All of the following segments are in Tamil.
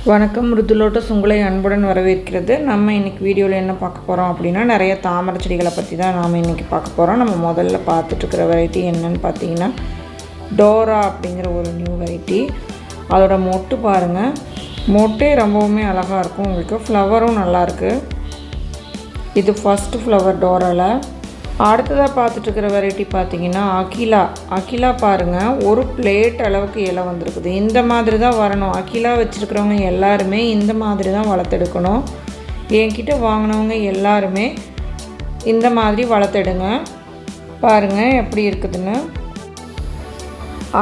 வணக்கம். ருதுலோட்டஸ் உங்களை அன்புடன் வரவேற்கிறது. நம்ம இன்றைக்கி வீடியோவில் என்ன பார்க்க போகிறோம் அப்படின்னா, நிறைய தாமரை செடிகளை பற்றி தான் நாம் இன்றைக்கி பார்க்க போகிறோம். நம்ம முதல்ல பார்த்துட்ருக்கிற வெரைட்டி என்னென்னு பார்த்தீங்கன்னா, டோரா அப்படிங்கிற ஒரு நியூ வெரைட்டி. அதோட மொட்டு பாருங்கள், மொட்டே ரொம்பவுமே அழகாக இருக்கும். உங்களுக்கு ஃப்ளவரும் நல்லாயிருக்கு. இது ஃபஸ்ட்டு ஃப்ளவர் டோராவில். அடுத்ததாக பார்த்துட்ருக்கிற வெரைட்டி பார்த்திங்கன்னா அகிலா பாருங்கள், ஒரு பிளேட் அளவுக்கு இலை வந்திருக்குது. இந்த மாதிரி தான் வரணும். அகிலா வச்சுருக்கிறவங்க எல்லாருமே இந்த மாதிரி தான் வளர்த்தெடுக்கணும். என்கிட்ட வாங்கினவங்க எல்லாருமே இந்த மாதிரி வளர்த்தெடுங்க. பாருங்கள் எப்படி இருக்குதுன்னு.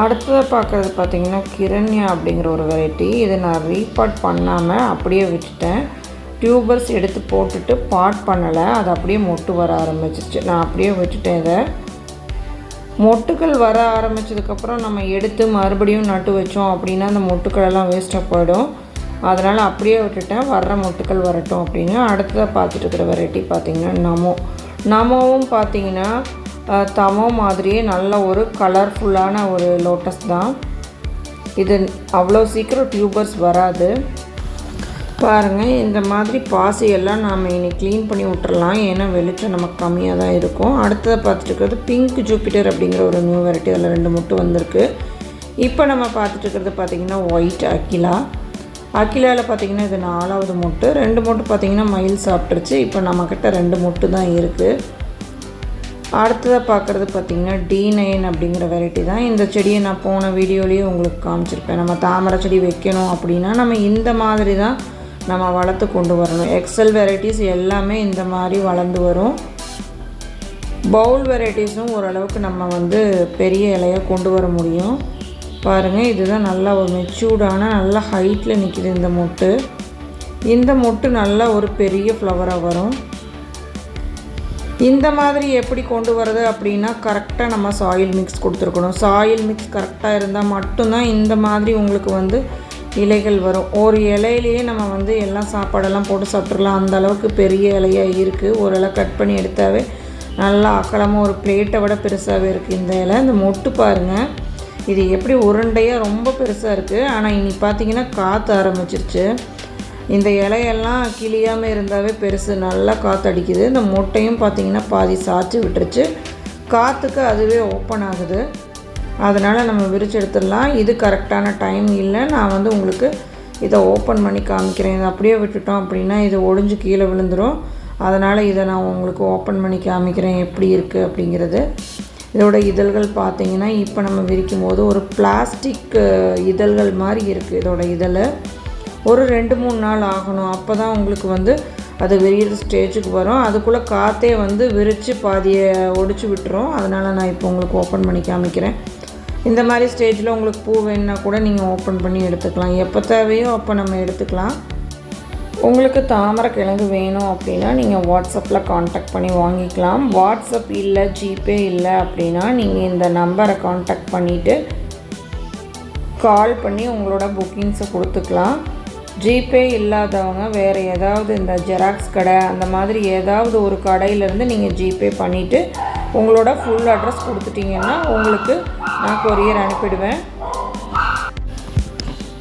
அடுத்ததாக பார்க்குறது பார்த்திங்கன்னா கிரண்யா அப்படிங்கிற ஒரு வெரைட்டி. இதை நான் ரீபாட் பண்ணாமல் அப்படியே விட்டுட்டேன். டியூபர்ஸ் எடுத்து போட்டுட்டு பாட் பண்ணலை, அது அப்படியே மொட்டு வர ஆரம்பிச்சிச்சு. நான் அப்படியே விட்டுட்டேன். இதை மொட்டுக்கள் வர ஆரம்பித்ததுக்கப்புறம் நம்ம எடுத்து மறுபடியும் நட்டு வச்சோம் அப்படின்னா அந்த மொட்டுக்களெல்லாம் வேஸ்ட்டாக போயிடும். அதனால் அப்படியே விட்டுட்டேன், வர்ற மொட்டுக்கள் வரட்டும் அப்படின்னு. அடுத்ததாக பார்த்துட்டு இருக்கிற வெரைட்டி பார்த்திங்கன்னா நமோவும் பார்த்திங்கன்னா தமோ மாதிரியே நல்ல ஒரு கலர்ஃபுல்லான ஒரு லோட்டஸ் தான். இது அவ்வளோ சீக்கிரம் டியூபர்ஸ் வராது. பாருங்கள், இந்த மாதிரி பாசியெல்லாம் நாம் இன்னைக்கு க்ளீன் பண்ணி விட்டுறலாம். ஏன்னா வெளிச்சம் நமக்கு கம்மியாக தான் இருக்கும். அடுத்ததை பார்த்துட்டு இருக்கிறது பிங்க் ஜூபிட்டர் அப்படிங்கிற ஒரு நியூ வெரைட்டி. அதில் 2 மொட்டு வந்திருக்கு. இப்போ நம்ம பார்த்துட்டு இருக்கிறது பார்த்திங்கன்னா ஒயிட் அகிலாவில் பார்த்திங்கன்னா இது 4வது மொட்டு. 2 மொட்டு பார்த்திங்கன்னா மயில் சாப்பிட்ருச்சு. இப்போ நம்மக்கிட்ட 2 மொட்டு தான் இருக்குது. அடுத்ததாக பார்க்குறது பார்த்திங்கன்னா D9 அப்படிங்கிற வெரைட்டி தான். இந்த செடியை நான் போன வீடியோலேயே உங்களுக்கு காமிச்சிருப்பேன். நம்ம தாமரை செடி வைக்கணும் அப்படின்னா நம்ம இந்த மாதிரி தான் நம்ம வளர்த்து கொண்டு வரணும். எக்ஸல் வெரைட்டிஸ் எல்லாமே இந்த மாதிரி வளர்ந்து வரும். பவுல் வெரைட்டிஸும் ஓரளவுக்கு நம்ம பெரிய இலையாக கொண்டு வர முடியும். பாருங்கள், இதுதான் நல்லா ஒரு மெச்சூர்டான நல்ல ஹைட்டில் நிற்கிது இந்த மொட்டு. இந்த மொட்டு நல்லா ஒரு பெரிய ஃப்ளவராக வரும். இந்த மாதிரி எப்படி கொண்டு வரது அப்படின்னா, கரெக்டாக நம்ம சாயில் மிக்ஸ் கொடுத்துருக்கணும். சாயில் மிக்ஸ் கரெக்டாக இருந்தால் மட்டும்தான் இந்த மாதிரி உங்களுக்கு இலைகள் வரும். ஒரு இலையிலேயே நம்ம எல்லாம் சாப்பாடெல்லாம் போட்டு சாப்பிட்றலாம். அந்த அளவுக்கு பெரிய இலையாக இருக்குது. ஒரு இலை கட் பண்ணி எடுத்தாவே நல்லா அகலமாக ஒரு பிளேட்டை விட பெருசாகவே இருக்குது இந்த இலை. இந்த மொட்டு பாருங்கள், இது எப்படி உருண்டையாக ரொம்ப பெருசாக இருக்குது. ஆனால் இன்றைக்கி பார்த்திங்கன்னா காற்று ஆரம்பிச்சிருச்சு. இந்த இலையெல்லாம் கிளியாமல் இருந்தாவே பெருசு, நல்லா காற்று அடிக்குது. இந்த மொட்டையும் பார்த்திங்கன்னா பாதி சாய்ச்சி விட்டுருச்சு. காற்றுக்கு அதுவே ஓப்பன் ஆகுது. அதனால் நம்ம விரிச்சு எடுத்துடலாம். இது கரெக்டான டைம் இல்லை. நான் உங்களுக்கு இதை ஓப்பன் பண்ணி காமிக்கிறேன். இதை அப்படியே விட்டுட்டோம் அப்படின்னா இது ஒடிஞ்சு கீழே விழுந்துடும். அதனால் இதை நான் உங்களுக்கு ஓப்பன் பண்ணி காமிக்கிறேன் எப்படி இருக்குது அப்படிங்கிறது. இதோட இதழ்கள் பார்த்திங்கன்னா இப்போ நம்ம விரிக்கும் போது ஒரு பிளாஸ்டிக் இதழ்கள் மாதிரி இருக்குது. இதோட இதழ் ஒரு 2-3 நாள் ஆகணும். அப்போ தான் உங்களுக்கு அது விரிகிற ஸ்டேஜுக்கு வரும். அதுக்குள்ளே காற்றே விரித்து பாதியை ஒடிச்சு விட்டுரும். அதனால் நான் இப்போ உங்களுக்கு ஓப்பன் பண்ணி காமிக்கிறேன். இந்த மாதிரி ஸ்டேஜில் உங்களுக்கு பூ வேணுன்னா கூட நீங்கள் ஓப்பன் பண்ணி எடுத்துக்கலாம். எப்போ தேவையோ அப்போ நம்ம எடுத்துக்கலாம். உங்களுக்கு தாமரை கிழங்கு வேணும் அப்படின்னா நீங்கள் வாட்ஸ்அப்பில் காண்டாக்ட் பண்ணி வாங்கிக்கலாம். வாட்ஸ்அப் இல்லை, ஜிபே இல்லை அப்படின்னா நீங்கள் இந்த நம்பரை காண்டாக்ட் பண்ணிவிட்டு கால் பண்ணி உங்களோட புக்கிங்ஸை கொடுத்துக்கலாம். ஜிபே இல்லாதவங்க வேறு ஏதாவது இந்த ஜெராக்ஸ் கடை அந்த மாதிரி ஏதாவது ஒரு கடையிலேருந்து நீங்கள் ஜிபே பண்ணிவிட்டு உங்களோட ஃபுல் அட்ரஸ் கொடுத்துட்டிங்கன்னா உங்களுக்கு நான் கொரியர் அனுப்பிடுவேன்.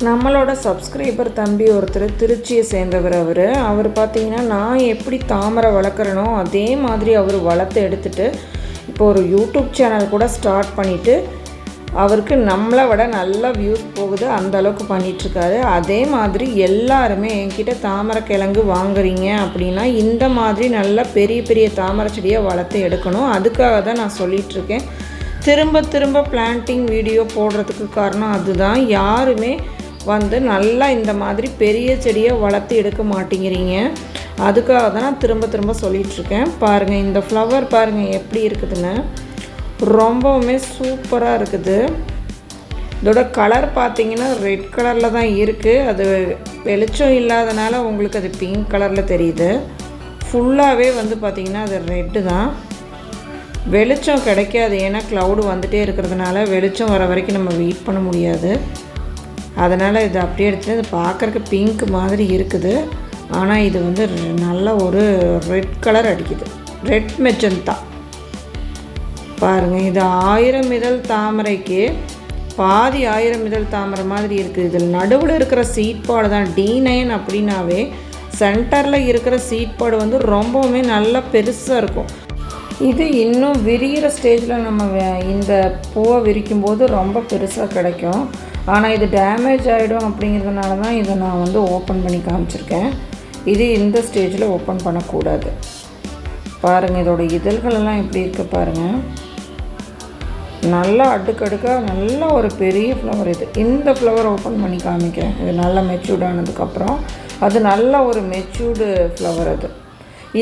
நம்மளோட சப்ஸ்கிரைபர் தம்பி ஒருத்தர் திருச்சியை சேர்ந்தவர். அவர் பார்த்திங்கன்னா நான் எப்படி தாமரை வளர்க்குறனோ அதே மாதிரி அவர் வளர்த்து எடுத்துகிட்டு இப்போ ஒரு யூடியூப் சேனல் கூட ஸ்டார்ட் பண்ணிவிட்டு அவருக்கு நம்மளை விட நல்ல வியூஸ் போகுது. அந்த அளவுக்கு பண்ணிகிட்ருக்காரு. அதே மாதிரி எல்லாருமே என்கிட்ட தாமரை கிழங்கு வாங்குறீங்க அப்படின்னா இந்த மாதிரி நல்ல பெரிய பெரிய தாமரை செடியை வளர்த்து எடுக்கணும். அதுக்காக தான் நான் சொல்லிகிட்ருக்கேன். திரும்ப பிளான்டிங் வீடியோ போடுறதுக்கு காரணம் அதுதான். யாருமே நல்லா இந்த மாதிரி பெரிய செடியை வளர்த்து எடுக்க மாட்டேங்கிறீங்க. அதுக்காக தான் நான் திரும்ப சொல்லிகிட்ருக்கேன். பாருங்கள், இந்த ஃப்ளவர் பாருங்கள் எப்படி இருக்குதுன்னு, ரொம்பவுமே சூப்பராக இருக்குது. இதோட கலர் பார்த்திங்கன்னா ரெட் கலரில் தான் இருக்குது. அது வெளிச்சம் இல்லாதனால உங்களுக்கு அது பிங்க் கலரில் தெரியுது. ஃபுல்லாகவே பார்த்திங்கன்னா அது ரெட்டு தான். வெளிச்சம் கிடைக்காது, ஏன்னா க்ளவுடு வந்துகிட்டே இருக்கிறதுனால வெளிச்சம் வர வரைக்கும் நம்ம வெயிட் பண்ண முடியாது. அதனால் இது அப்படியே எடுத்து இது பார்க்குறக்கு பிங்க் மாதிரி இருக்குது. ஆனால் இது நல்ல ஒரு ரெட் கலர் அடிக்குது, ரெட் மெஜந்தா. பாருங்கள், இது 1000 இதழ் தாமரைக்கு பாதி 1000 இதழ் தாமரை மாதிரி இருக்குது. இதில் நடுவில் இருக்கிற சீட் பாடு தான் D9 அப்படின்னாவே சென்டரில் இருக்கிற சீட் பாடு வந்து ரொம்பவுமே நல்லா பெருசாக இருக்கும். இது இன்னும் விரிகிற ஸ்டேஜில் நம்ம இந்த பூவை விரிக்கும் போது ரொம்ப பெருசாக கிடைக்கும். ஆனால் இது டேமேஜ் ஆகிடும் அப்படிங்கிறதுனால தான் இதை நான் வந்து ஓப்பன் பண்ணி காமிச்சிருக்கேன். இது இந்த ஸ்டேஜில் ஓப்பன் பண்ணக்கூடாது. பாருங்கள் இதோட இதழ்களெல்லாம் எப்படி இருக்குது பாருங்கள். நல்லா அடுக்கடுக்காக நல்ல ஒரு பெரிய ஃப்ளவர் இது. இந்த ஃப்ளவர் ஓப்பன் பண்ணி காமிக்கிறேன். இது நல்லா மெச்சூர்ட் ஆனதுக்கப்புறம் அது நல்ல ஒரு மெச்சூர்டு ஃப்ளவர். அது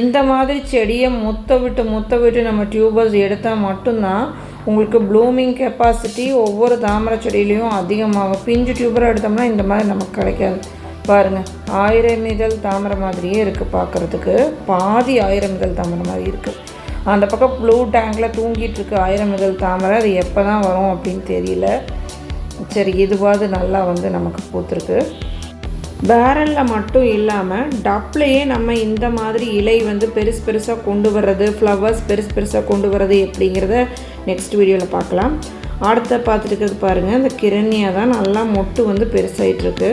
இந்த மாதிரி செடியை முத்த விட்டு நம்ம டியூபர்ஸ் எடுத்தால் மட்டும்தான் உங்களுக்கு ப்ளூமிங் கெப்பாசிட்டி ஒவ்வொரு தாமரை செடியிலையும் அதிகமாகும். பிஞ்சு டியூபராக எடுத்தோம்னா இந்த மாதிரி நமக்கு கிடைக்காது. பாருங்கள் 1000 இதழ் தாமரை மாதிரியே இருக்குது பார்க்குறதுக்கு. பாதி 1000 இதழ் தாமரை மாதிரி இருக்குது. அந்த பக்கம் ப்ளூ டேங்கில் தூங்கிட்டுருக்கு 1000 இதழ் தாமரை. அது எப்போ தான் வரும் அப்படின்னு தெரியல. சரி இதுவாது நல்லா வந்து நமக்கு பூத்துருக்கு. பேரலில் மட்டும் இல்லாமல் டப்லேயே நம்ம இந்த மாதிரி இலை வந்து பெருசாக கொண்டு வர்றது, ஃப்ளவர்ஸ் பெருசாக கொண்டு வர்றது எப்படிங்கிறத நெக்ஸ்ட் வீடியோவில் பார்க்கலாம். அடுத்த பார்த்துருக்கிறது பாருங்கள், இந்த கிரண்யா தான் நல்லா மொட்டு வந்து பெருசாகிட்டுருக்கு.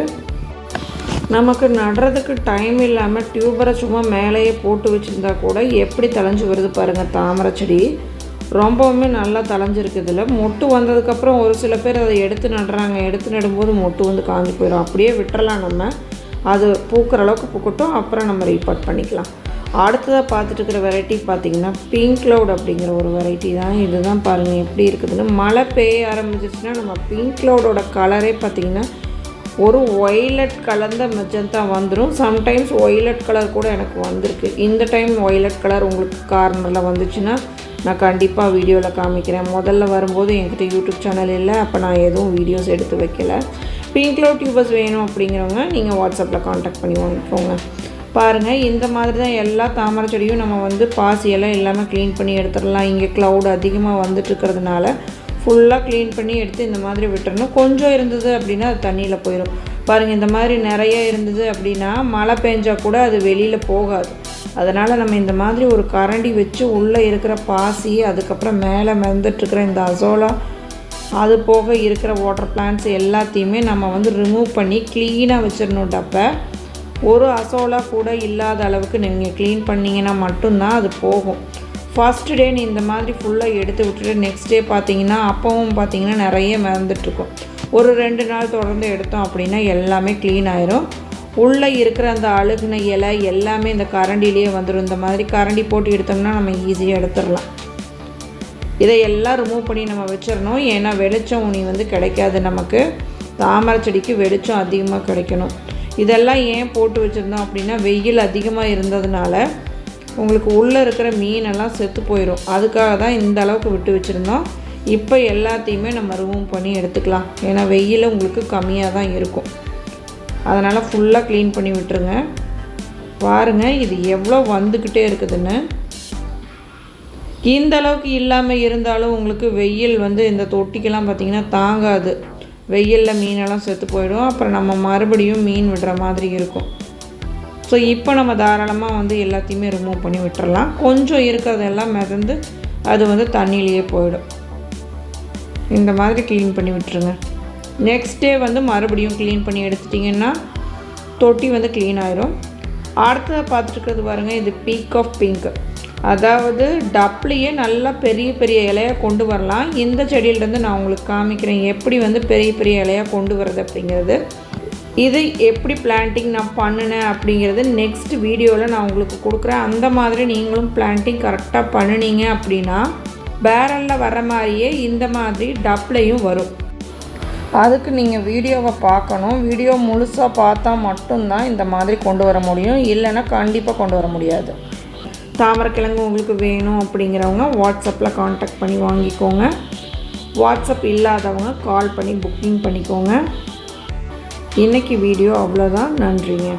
நமக்கு நடுறதுக்கு டைம் இல்லாமல் டியூபரை சும்மா மேலேயே போட்டு வச்சுருந்தா கூட எப்படி தளைஞ்சு வருது பாருங்கள். தாமரை செடி ரொம்பவுமே நல்லா தளைஞ்சிருக்கு. இதில் மொட்டு வந்ததுக்கப்புறம் ஒரு சில பேர் அதை எடுத்து நடுறாங்க. எடுத்து நடும்போது மொட்டு வந்து காஞ்சி போயிடும். அப்படியே விட்டுறலாம், நம்ம அது பூக்கிற அளவுக்கு பூக்கட்டும், அப்புறம் நம்ம ரீபாட் பண்ணிக்கலாம். அடுத்ததாக பார்த்துட்டு இருக்கிற வெரைட்டி பார்த்திங்கன்னா பிங்க் க்ளவுட் அப்படிங்கிற ஒரு வெரைட்டி தான். இதுதான் பாருங்கள் எப்படி இருக்குதுன்னு. மழை பெய்ய ஆரம்பிச்சிச்சுன்னா நம்ம பிங்க் க்ளவுடோட கலரே பார்த்திங்கன்னா ஒரு ஒய்லட் கலந்த மெஜந்தா வந்துடும். சம்டைம்ஸ் ஒய்லட் கலர் கூட எனக்கு வந்திருக்கு. இந்த டைம் ஒய்லட் கலர் உங்களுக்கு கார்னரில் வந்துச்சுன்னா நான் கண்டிப்பாக வீடியோவில் காமிக்கிறேன். முதல்ல வரும்போது என்கிட்ட யூடியூப் சேனல் இல்லை, அப்போ நான் எதுவும் வீடியோஸ் எடுத்து வைக்கல. பிங்க் க்ளவுட் டியூபர்ஸ் வேணும் அப்படிங்கிறவங்க நீங்கள் வாட்ஸ்அப்பில் காண்டாக்ட் பண்ணி வாங்கிக்கோங்க. பாருங்கள் இந்த மாதிரி தான் எல்லா தாமரை செடியும் நம்ம வந்து பாசியெல்லாம் எல்லாமே க்ளீன் பண்ணி எடுத்துடலாம். இங்கே க்ளவுட் அதிகமாக வந்துட்டுருக்கிறதுனால ஃபுல்லாக க்ளீன் பண்ணி எடுத்து இந்த மாதிரி விட்டுறணும். கொஞ்சம் இருந்தது அப்படின்னா அது தண்ணியில் போயிடும். பாருங்கள் இந்த மாதிரி நிறைய இருந்தது அப்படின்னா மழை பெஞ்சால் கூட அது வெளியில் போகாது. அதனால் நம்ம இந்த மாதிரி ஒரு கரண்டி வச்சு உள்ளே இருக்கிற பாசி, அதுக்கப்புறம் மேலே மிதந்துட்டுருக்கிற இந்த அசோலா, அது போக இருக்கிற வாட்டர் பிளான்ட்ஸ் எல்லாத்தையுமே நம்ம வந்து ரிமூவ் பண்ணி க்ளீனாக வச்சிடணும். டப்பை ஒரு அசோலா கூட இல்லாத அளவுக்கு நீங்கள் க்ளீன் பண்ணிங்கன்னா மட்டும்தான் அது போகும். ஃபஸ்ட்டு டே நீ இந்த மாதிரி ஃபுல்லாக எடுத்து விட்டுட்டு நெக்ஸ்ட் டே பார்த்தீங்கன்னா அப்பவும் பார்த்தீங்கன்னா நிறைய மிதந்துட்டுருக்கும். ஒரு 2 நாள் தொடர்ந்து எடுத்தோம் அப்படின்னா எல்லாமே க்ளீன் ஆயிரும். உள்ளே இருக்கிற அந்த அழுகுன இலை எல்லாமே இந்த கரண்டிலேயே வந்துடும். இந்த மாதிரி கரண்டி போட்டு எடுத்தோம்னா நம்ம ஈஸியாக எடுத்துடலாம். இதையெல்லாம் ரிமூவ் பண்ணி நம்ம வச்சிடணும். ஏன்னா வெளிச்சம் உனி வந்து கிடைக்காது நமக்கு. தாமரை செடிக்கு வெளிச்சம் அதிகமாக கிடைக்கணும். இதெல்லாம் ஏன் போட்டு வச்சுருந்தோம் அப்படின்னா வெயில் அதிகமாக இருந்ததுனால உங்களுக்கு உள்ளே இருக்கிற மீனெல்லாம் செத்து போயிடும். அதுக்காக தான் இந்த அளவுக்கு விட்டு வச்சுருந்தோம். இப்போ எல்லாத்தையுமே நம்ம ரிமூவ் பண்ணி எடுத்துக்கலாம். ஏன்னா வெயில் உங்களுக்கு கம்மியாக தான் இருக்கும். அதனால் ஃபுல்லாக க்ளீன் பண்ணி விட்டுருங்க. பாருங்கள் இது எவ்வளோ வந்துக்கிட்டே இருக்குதுன்னு. இந்த அளவுக்கு இல்லாமல் இருந்தாலும் உங்களுக்கு வெயில் வந்து இந்த தொட்டிக்கெல்லாம் பார்த்திங்கன்னா தாங்காது. வெயிலில் மீனெல்லாம் செத்து போயிடும். அப்புறம் நம்ம மறுபடியும் மீன் விடுற மாதிரி இருக்கும். ஸோ இப்போ நம்ம தாராளமாக வந்து எல்லாத்தையுமே ரிமூவ் பண்ணி விட்டுறலாம். கொஞ்சம் இருக்கிறதெல்லாம் மிதந்து அது வந்து தண்ணியிலேயே போயிடும். இந்த மாதிரி க்ளீன் பண்ணி விட்டுருங்க. நெக்ஸ்ட் டே வந்து மறுபடியும் க்ளீன் பண்ணி எடுத்துட்டிங்கன்னா தொட்டி வந்து க்ளீன் ஆயிரும். அடுத்ததை பார்த்துட்டுருக்கிறது பாருங்கள், இது பீக் ஆஃப் பிங்க். அதாவது டப்லேயே நல்லா பெரிய இலையாக கொண்டு வரலாம். இந்த செடியிலேருந்து நான் உங்களுக்கு காமிக்கிறேன் எப்படி வந்து பெரிய இலையாக கொண்டு வரது அப்படிங்கிறது. இது எப்படி பிளான்டிங் நான் பண்ணினேன் அப்படிங்கிறது நெக்ஸ்ட் வீடியோவில் நான் உங்களுக்கு கொடுக்குறேன். அந்த மாதிரி நீங்களும் பிளான்டிங் கரெக்டாக பண்ணினீங்க அப்படின்னா பேரலில் வர மாதிரியே இந்த மாதிரி டப்லையும் வரும். அதுக்கு நீங்கள் வீடியோவை பார்க்கணும். வீடியோ முழுசாக பார்த்தா மட்டும்தான் இந்த மாதிரி கொண்டு வர முடியும். இல்லைன்னா கண்டிப்பாக கொண்டு வர முடியாது. தாமரைக்கிழங்கு உங்களுக்கு வேணும் அப்படிங்கிறவங்க வாட்ஸ்அப்பில் காண்டாக்ட் பண்ணி வாங்கிக்கோங்க. வாட்ஸ்அப் இல்லாதவங்க கால் பண்ணி புக்கிங் பண்ணிக்கோங்க. இன்றைக்கி வீடியோ அவ்வளோதான். நன்றிங்க.